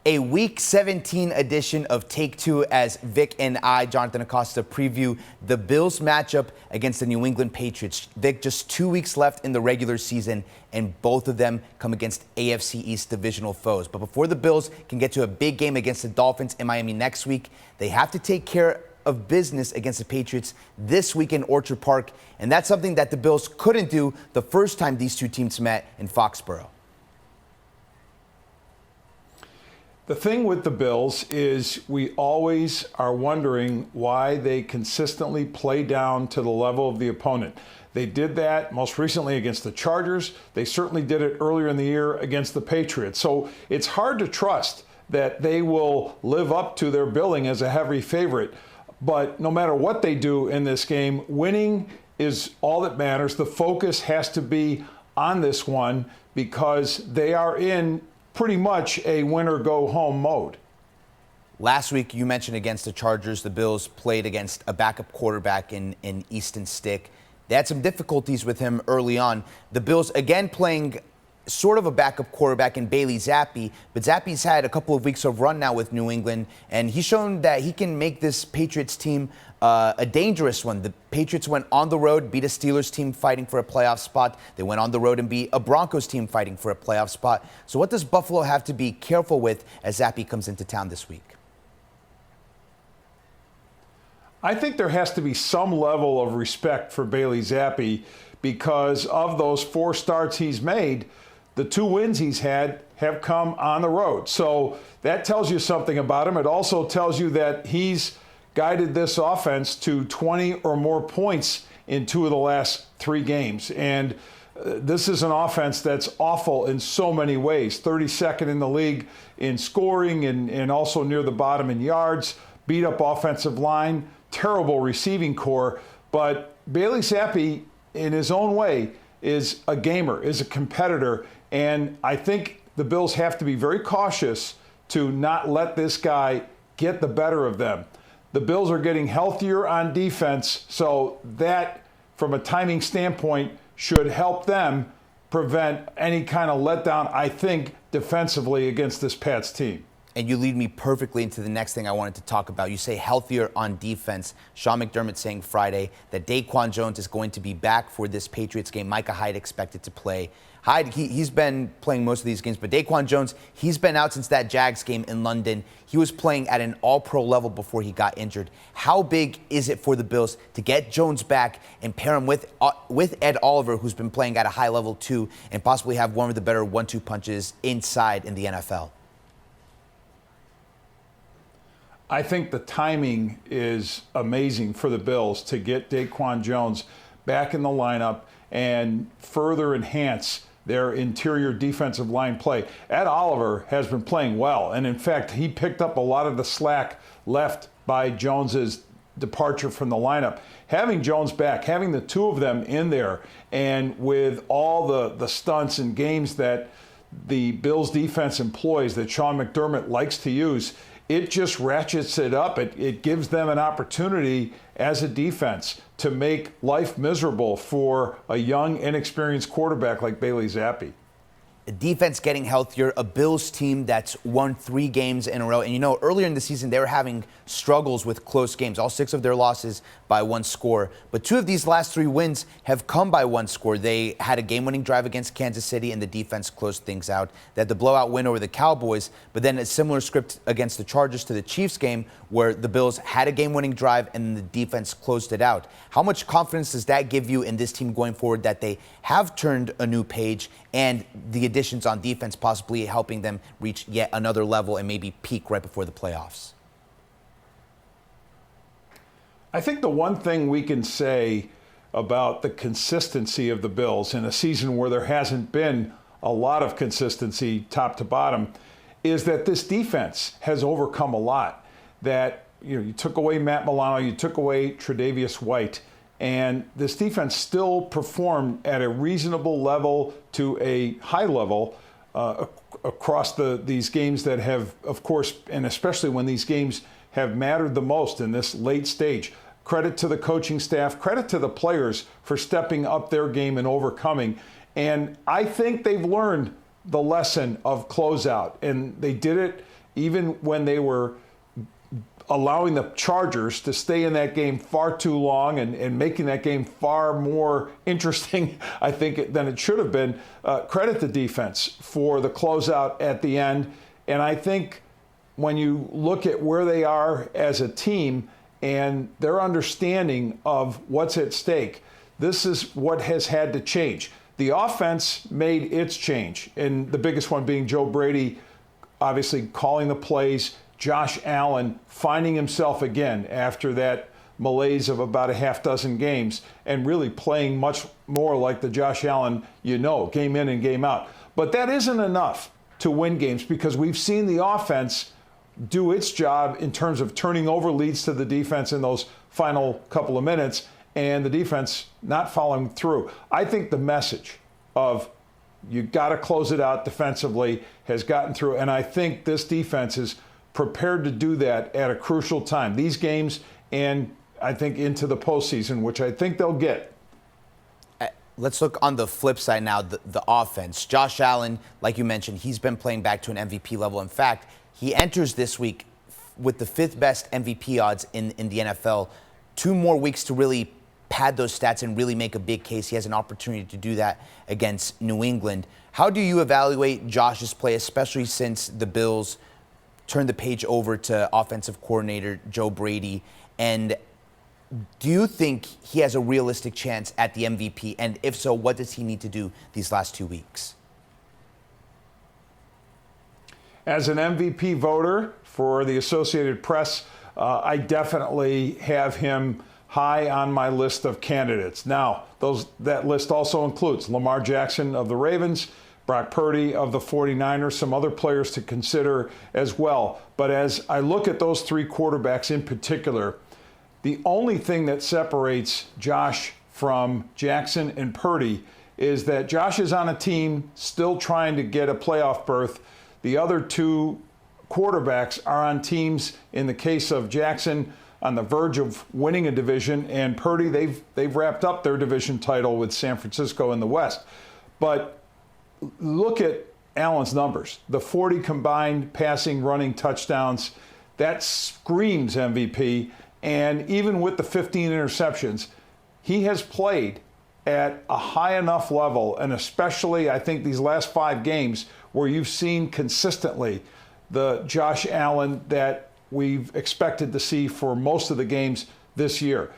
A Week 17 edition of Take Two as Vic and I, Jonathan Acosta, preview the Bills matchup against the New England Patriots. Vic, just 2 weeks left in the regular season, and both of them come against AFC East divisional foes. But before the Bills can get to a big game against the Dolphins in Miami next week, they have to take care of business against the Patriots this week in Orchard Park, and that's something that the Bills couldn't do the first time these two teams met in Foxborough. The thing with the Bills is we always are wondering why they consistently play down to the level of the opponent. They did that most recently against the Chargers. They certainly did it earlier in the year against the Patriots. So it's hard to trust that they will live up to their billing as a heavy favorite. But no matter what they do in this game, winning is all that matters. The focus has to be on this one because they are in pretty much a win-or-go-home mode. Last week, you mentioned against the Chargers, the Bills played against a backup quarterback in Easton Stick. They had some difficulties with him early on. The Bills, again, playing sort of a backup quarterback in Bailey Zappi, but Zappi's had a couple of weeks of run now with New England, and he's shown that he can make this Patriots team a dangerous one. The Patriots went on the road, beat a Steelers team fighting for a playoff spot. They went on the road and beat a Broncos team fighting for a playoff spot. So what does Buffalo have to be careful with as Zappi comes into town this week? I think there has to be some level of respect for Bailey Zappi because of those 4 starts he's made. The 2 wins he's had have come on the road. So that tells you something about him. It also tells you that he's guided this offense to 20 or more points in 2 of the last 3 games. And this is an offense that's awful in so many ways. 32nd in the league in scoring and also near the bottom in yards. Beat up offensive line, terrible receiving core. But Bailey Zappi, in his own way, is a gamer, is a competitor. And I think the Bills have to be very cautious to not let this guy get the better of them. The Bills are getting healthier on defense, so that, from a timing standpoint, should help them prevent any kind of letdown, I think, defensively against this Pats team. And you lead me perfectly into the next thing I wanted to talk about. You say healthier on defense. Sean McDermott saying Friday that Daquan Jones is going to be back for this Patriots game. Micah Hyde expected to play. Hyde, he's been playing most of these games, but Daquan Jones, he's been out since that Jags game in London. He was playing at an all-pro level before he got injured. How big is it for the Bills to get Jones back and pair him with Ed Oliver, who's been playing at a high level too, and possibly have one of the better 1-2 punches inside in the NFL? I think the timing is amazing for the Bills to get Daquan Jones back in the lineup and further enhance their interior defensive line play. Ed Oliver has been playing well, and in fact, he picked up a lot of the slack left by Jones's departure from the lineup. Having Jones back, having the 2 of them in there, and with all the stunts and games that the Bills defense employs that Sean McDermott likes to use, it just ratchets it up. It gives them an opportunity as a defense to make life miserable for a young, inexperienced quarterback like Bailey Zappi. A defense getting healthier, a Bills team that's won 3 games in a row. And you know, earlier in the season, they were having struggles with close games, all 6 of their losses by 1 score. But 2 of these last 3 wins have come by 1 score. They had a game-winning drive against Kansas City, and the defense closed things out. They had the blowout win over the Cowboys, but then a similar script against the Chargers to the Chiefs game, where the Bills had a game-winning drive and the defense closed it out. How much confidence does that give you in this team going forward that they have turned a new page and the additions on defense possibly helping them reach yet another level and maybe peak right before the playoffs? I think the one thing we can say about the consistency of the Bills in a season where there hasn't been a lot of consistency top to bottom is that this defense has overcome a lot. That, you know, you took away Matt Milano, you took away Tre'Davious White, and this defense still performed at a reasonable level to a high level across these games that have, of course, and especially when these games have mattered the most in this late stage. Credit to the coaching staff, credit to the players for stepping up their game and overcoming. And I think they've learned the lesson of closeout, and they did it even when they were allowing the Chargers to stay in that game far too long and making that game far more interesting, I think, than it should have been. Credit the defense for the closeout at the end. And I think when you look at where they are as a team and their understanding of what's at stake, this is what has had to change. The offense made its change, and the biggest one being Joe Brady obviously calling the plays, Josh Allen finding himself again after that malaise of about a half dozen games and really playing much more like the Josh Allen game in and game out. But that isn't enough to win games because we've seen the offense do its job in terms of turning over leads to the defense in those final couple of minutes and the defense not following through. I think the message of you got to close it out defensively has gotten through, and I think this defense is prepared to do that at a crucial time. These games and I think into the postseason, which I think they'll get. Let's look on the flip side now, the offense. Josh Allen, like you mentioned, he's been playing back to an MVP level. In fact, he enters this week with the 5th best MVP odds in the NFL. 2 more weeks to really pad those stats and really make a big case. He has an opportunity to do that against New England. How do you evaluate Josh's play, especially since the Bills turned the page over to offensive coordinator Joe Brady? And do you think he has a realistic chance at the MVP? And if so, what does he need to do these last 2 weeks? As an MVP voter for the Associated Press, I definitely have him high on my list of candidates. Now, that list also includes Lamar Jackson of the Ravens, Brock Purdy of the 49ers, some other players to consider as well. But as I look at those 3 quarterbacks in particular, the only thing that separates Josh from Jackson and Purdy is that Josh is on a team still trying to get a playoff berth. The other 2 quarterbacks are on teams, in the case of Jackson, on the verge of winning a division, and Purdy, they've wrapped up their division title with San Francisco in the West. But look at Allen's numbers. The 40 combined passing, running touchdowns, that screams MVP. And even with the 15 interceptions, he has played at a high enough level, and especially I think these last 5 games where you've seen consistently the Josh Allen that we've expected to see for most of the games this year.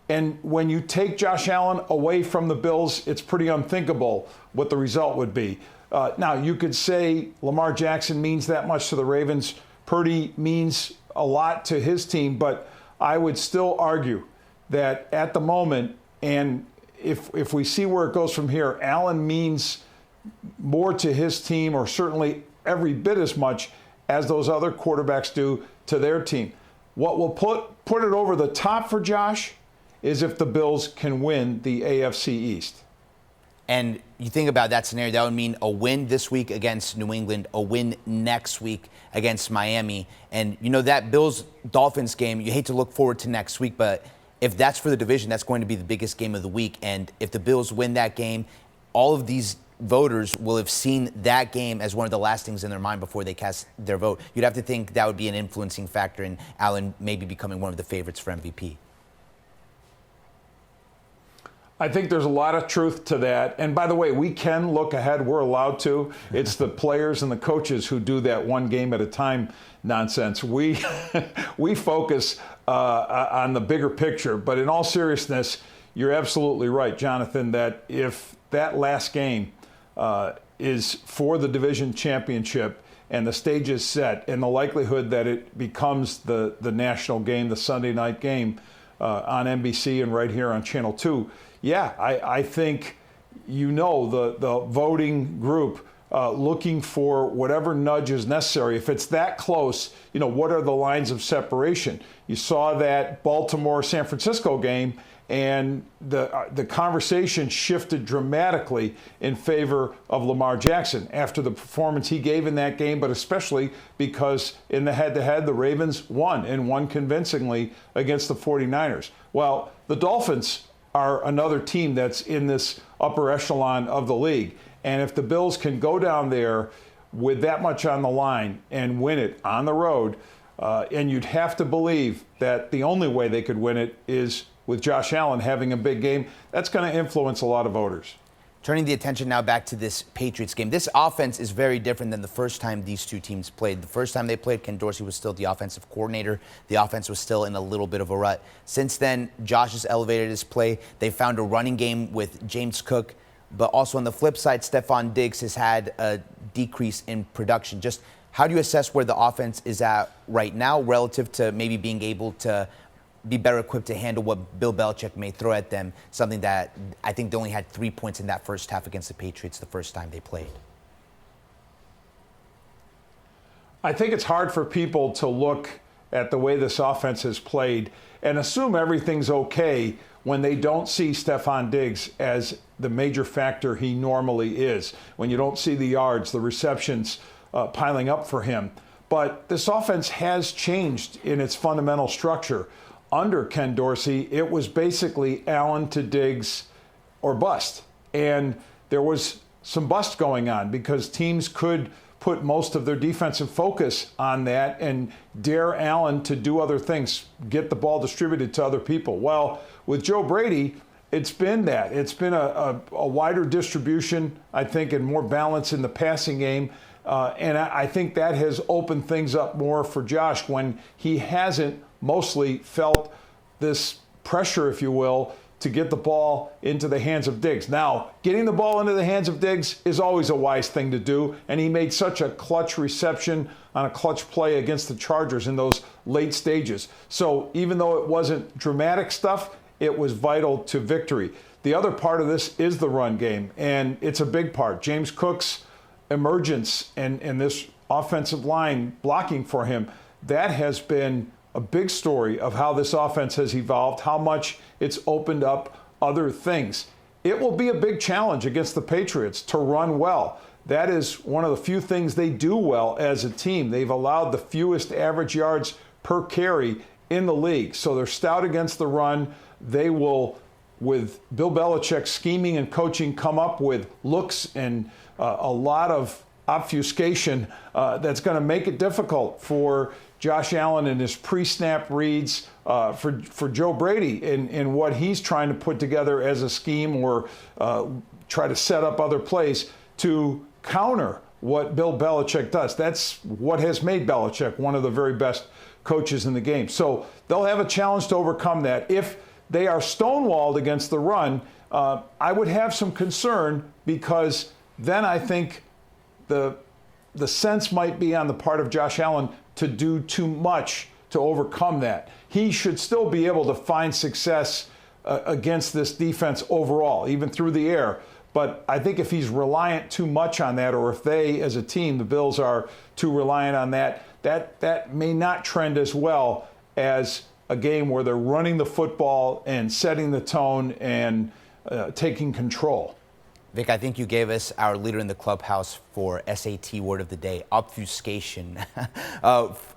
And when you take Josh Allen away from the Bills, it's pretty unthinkable what the result would be. Now, you could say Lamar Jackson means that much to the Ravens. Purdy means a lot to his team, but I would still argue that at the moment, and if we see where it goes from here, Allen means more to his team, or certainly every bit as much as those other quarterbacks do to their team. What will put it over the top for Josh is if the Bills can win the AFC East. And you think about that scenario, that would mean a win this week against New England, a win next week against Miami. And, that Bills-Dolphins game, you hate to look forward to next week, but if that's for the division, that's going to be the biggest game of the week. And if the Bills win that game, all of these voters will have seen that game as one of the last things in their mind before they cast their vote. You'd have to think that would be an influencing factor in Allen maybe becoming one of the favorites for MVP. I think there's a lot of truth to that. And by the way, we can look ahead. We're allowed to. It's the players and the coaches who do that one game at a time nonsense. We focus on the bigger picture. But in all seriousness, you're absolutely right, Jonathan, that if that last game is for the division championship and the stage is set, and the likelihood that it becomes the national game, the Sunday night game on NBC and right here on Channel 2, I think the voting group looking for whatever nudge is necessary. If it's that close, what are the lines of separation? You saw that Baltimore-San Francisco game, and the conversation shifted dramatically in favor of Lamar Jackson after the performance he gave in that game, but especially because in the head-to-head, the Ravens won, and won convincingly against the 49ers. Well, the Dolphins are another team that's in this upper echelon of the league. And if the Bills can go down there with that much on the line and win it on the road. And you'd have to believe that the only way they could win it is with Josh Allen having a big game. That's going to influence a lot of voters. Turning the attention now back to this Patriots game. This offense is very different than the first time these two teams played. The first time they played, Ken Dorsey was still the offensive coordinator. The offense was still in a little bit of a rut. Since then, Josh has elevated his play. They found a running game with James Cook. But also on the flip side, Stephon Diggs has had a decrease in production. Just how do you assess where the offense is at right now relative to maybe being able to be better equipped to handle what Bill Belichick may throw at them, something that I think they only had 3 points in that first half against the Patriots the first time they played? I think it's hard for people to look at the way this offense has played and assume everything's okay when they don't see Stephon Diggs as the major factor he normally is, when you don't see the yards, the receptions piling up for him. But this offense has changed in its fundamental structure. Under Ken Dorsey, it was basically Allen to Diggs or bust. And there was some bust going on because teams could put most of their defensive focus on that and dare Allen to do other things, get the ball distributed to other people. Well, with Joe Brady, it's been that. It's been a wider distribution, I think, and more balance in the passing game. And I think that has opened things up more for Josh when he hasn't mostly felt this pressure, if you will, to get the ball into the hands of Diggs. Now, getting the ball into the hands of Diggs is always a wise thing to do, and he made such a clutch reception on a clutch play against the Chargers in those late stages. So even though it wasn't dramatic stuff, it was vital to victory. The other part of this is the run game, and it's a big part. James Cook's emergence and this offensive line blocking for him, that has been a big story of how this offense has evolved, how much it's opened up other things. It will be a big challenge against the Patriots to run well. That is one of the few things they do well as a team. They've allowed the fewest average yards per carry in the league. So they're stout against the run. They will, with Bill Belichick scheming and coaching, come up with looks and a lot of obfuscation that's going to make it difficult for Josh Allen and his pre-snap reads, for Joe Brady in what he's trying to put together as a scheme or try to set up other plays to counter what Bill Belichick does. That's what has made Belichick one of the very best coaches in the game. So they'll have a challenge to overcome that. If they are stonewalled against the run, I would have some concern, because then I think the sense might be on the part of Josh Allen to do too much to overcome that. He should still be able to find success against this defense overall, even through the air. But I think if he's reliant too much on that, or if they, as a team, the Bills, are too reliant on that, that may not trend as well as a game where they're running the football and setting the tone and taking control. Vic, I think you gave us our leader in the clubhouse for SAT word of the day, obfuscation.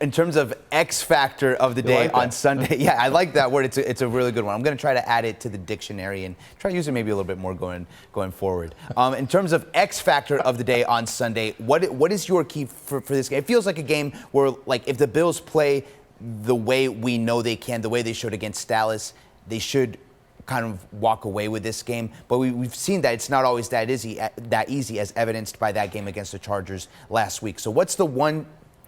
In terms of X factor of the day on Sunday. Yeah, I like that word. It's a really good one. I'm going to try to add it to the dictionary and try to use it maybe a little bit more going forward. In terms of X factor of the day on Sunday, what is your key for this game? It feels like a game where, like, if the Bills play the way we know they can, the way they showed against Dallas, they should kind of walk away with this game. But we've seen that it's not always that easy, as evidenced by that game against the Chargers last week. So what's the one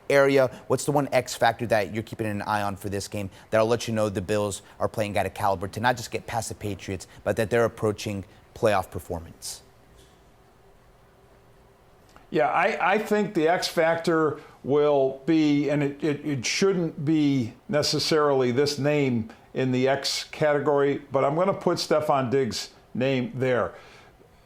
area, what's the one X factor that you're keeping an eye on for this game that'll let you know the Bills are playing at a caliber to not just get past the Patriots, but that they're approaching playoff performance? Yeah, I think the X factor will be, and it shouldn't be necessarily this name in the X category, but I'm going to put Stephon Diggs' name there.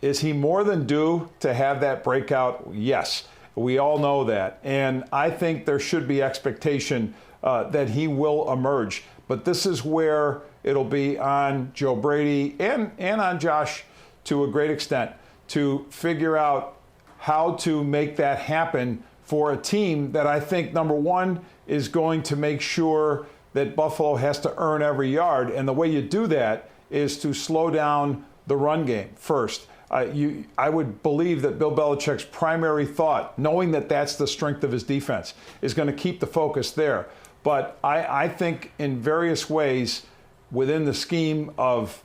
Is he more than due to have that breakout? Yes, we all know that. And I think there should be expectation that he will emerge. But this is where it'll be on Joe Brady and on Josh to a great extent to figure out how to make that happen for a team that I think, number one, is going to make sure that Buffalo has to earn every yard. And the way you do that is to slow down the run game first. I would believe that Bill Belichick's primary thought, knowing that that's the strength of his defense, is going to keep the focus there. But I think in various ways within the scheme of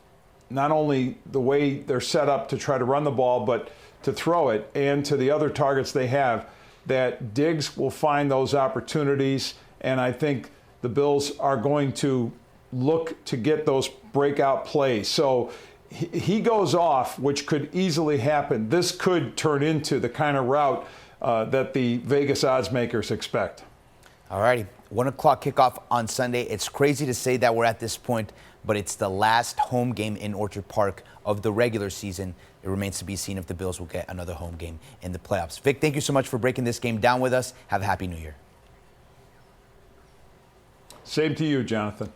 not only the way they're set up to try to run the ball, but to throw it and to the other targets they have, that Diggs will find those opportunities. And I think the Bills are going to look to get those breakout plays. So he goes off, which could easily happen. This could turn into the kind of route that the Vegas odds makers expect. All righty. 1 o'clock kickoff on Sunday. It's crazy to say that we're at this point, but it's the last home game in Orchard Park of the regular season. It remains to be seen if the Bills will get another home game in the playoffs. Vic, thank you so much for breaking this game down with us. Have a happy New Year. Same to you, Jonathan.